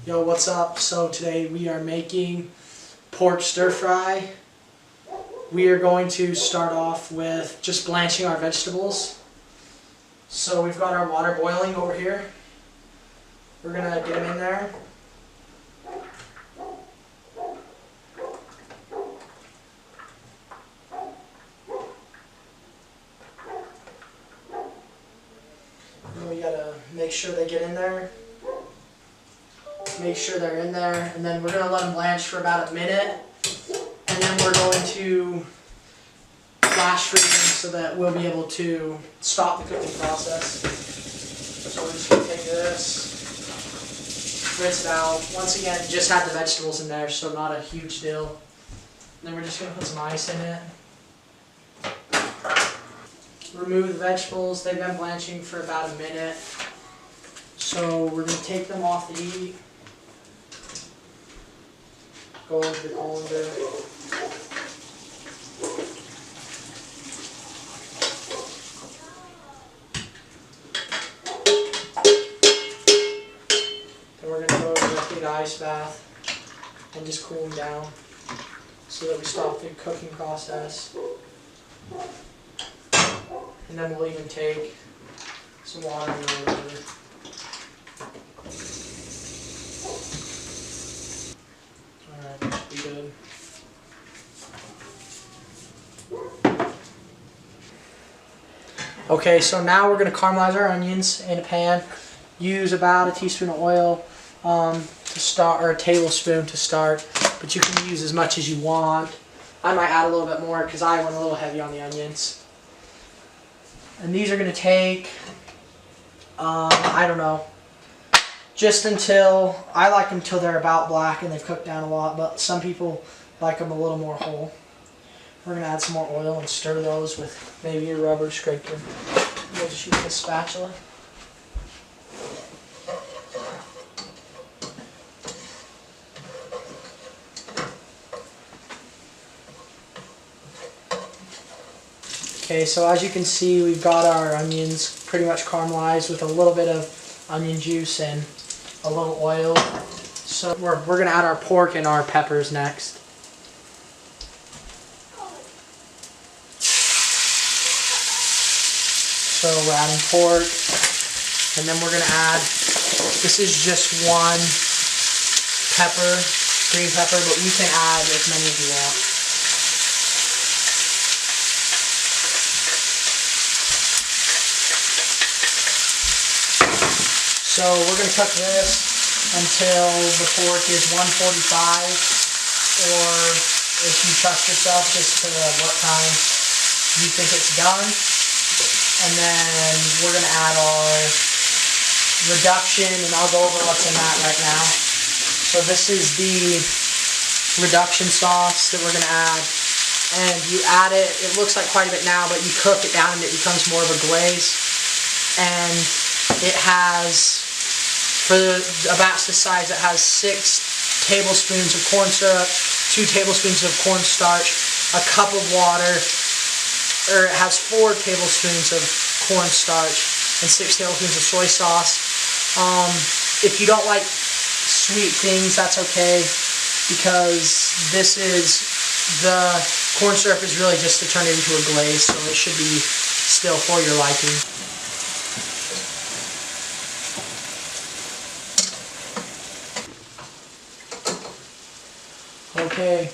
Yo, what's up? So today we are making pork stir fry. We are going to start off with just blanching our vegetables. So we've got our water boiling over here. We're gonna get them in there. And we gotta make sure they get in there. Make sure they're in there, and then we're going to let them blanch for about a minute, and then we're going to flash freeze them so that we'll be able to stop the cooking process. So we're just going to take this, rinse it out. Once again, just had the vegetables in there, so not a huge deal. And then we're just going to put some ice in it. Remove the vegetables. They've been blanching for about a minute. So we're going to take them off the heat. Go over the colander. Then we're going to go over the big ice bath and just cool them down so that we stop the cooking process. And then we'll even take some water and go over it. Be good. Okay, so now we're going to caramelize our onions in a pan. Use about a teaspoon of oil to start, or a tablespoon to start, but you can use as much as you want. I might add a little bit more because I went a little heavy on the onions. And these are going to take, I don't know, just until, I like them until they're about black and they've cooked down a lot, but some people like them a little more whole. We're going to add some more oil and stir those with maybe a rubber scraper. We'll just use a spatula. Okay, so as you can see, we've got our onions pretty much caramelized with a little bit of onion juice and a little oil. So we're going to add our pork and our peppers next. So we're adding pork, and then we're going to add, this is just one pepper, green pepper, but you can add as many as you want. So we're going to cook this until the pork is 145, or if you trust yourself, just to what time you think it's done. And then we're going to add our reduction, and I'll go over what's in that right now. So this is the reduction sauce that we're going to add. And you add it, it looks like quite a bit now, but you cook it down and it becomes more of a glaze. And it has, for a batch this size, it has 6 tablespoons of corn syrup, 2 tablespoons of cornstarch, a cup of water, or it has 4 tablespoons of cornstarch and 6 tablespoons of soy sauce. If you don't like sweet things, that's okay, because this is, the corn syrup is really just to turn it into a glaze, so it should be still for your liking. Okay,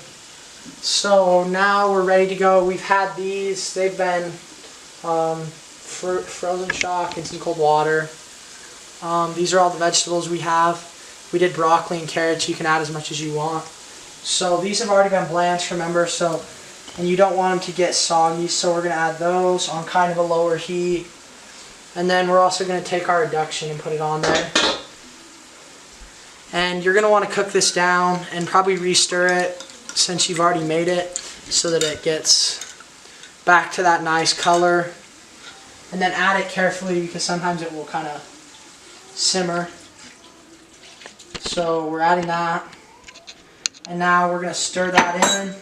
so now we're ready to go. We've had these, they've been frozen shock in some cold water. These are all the vegetables we have. We did broccoli and carrots, you can add as much as you want. So these have already been blanched, remember, so, and you don't want them to get soggy, so we're going to add those on kind of a lower heat. And then we're also going to take our reduction and put it on there. And you're going to want to cook this down and probably re-stir it since you've already made it, so that it gets back to that nice color. And then add it carefully, because sometimes it will kind of simmer. So we're adding that. And now we're going to stir that in.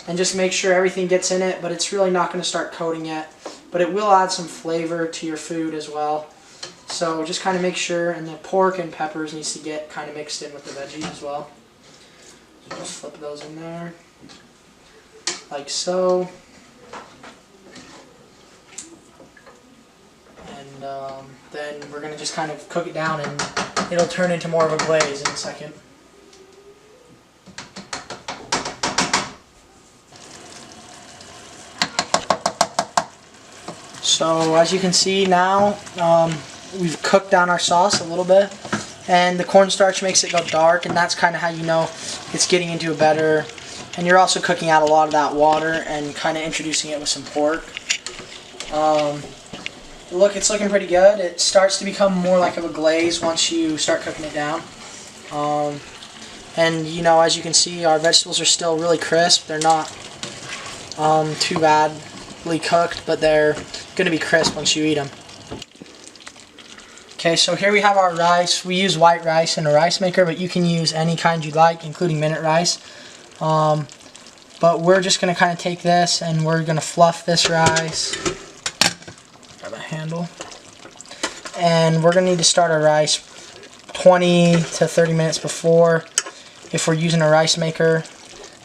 And just make sure everything gets in it, but it's really not going to start coating yet. But it will add some flavor to your food as well. So just kind of make sure, and the pork and peppers needs to get kind of mixed in with the veggies as well. So just flip those in there, like so. And then we're going to just kind of cook it down, and it'll turn into more of a glaze in a second. So as you can see now, we've cooked down our sauce a little bit, and the cornstarch makes it go dark, and that's kind of how you know it's getting into a better, and you're also cooking out a lot of that water and kind of introducing it with some pork. Look, it's looking pretty good. It starts to become more like of a glaze once you start cooking it down. And you know, as you can see, our vegetables are still really crisp. They're not too badly cooked, but they're going to be crisp once you eat them. Okay, so here we have our rice. We use white rice in a rice maker, but you can use any kind you like, including minute rice. But we're just going to kind of take this and we're going to fluff this rice. Grab a handle. And we're going to need to start our rice 20 to 30 minutes before if we're using a rice maker.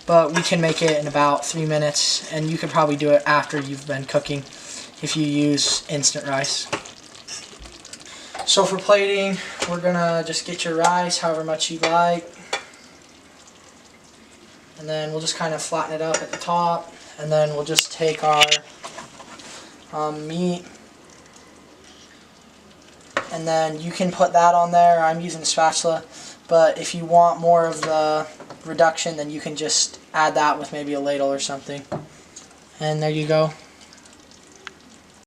But we can make it in about 3 minutes, and you could probably do it after you've been cooking if you use instant rice. So for plating, we're gonna just get your rice however much you like, and then we'll just kind of flatten it up at the top, and then we'll just take our meat, and then you can put that on there. I'm using a spatula, but if you want more of the reduction, then you can just add that with maybe a ladle or something. And there you go.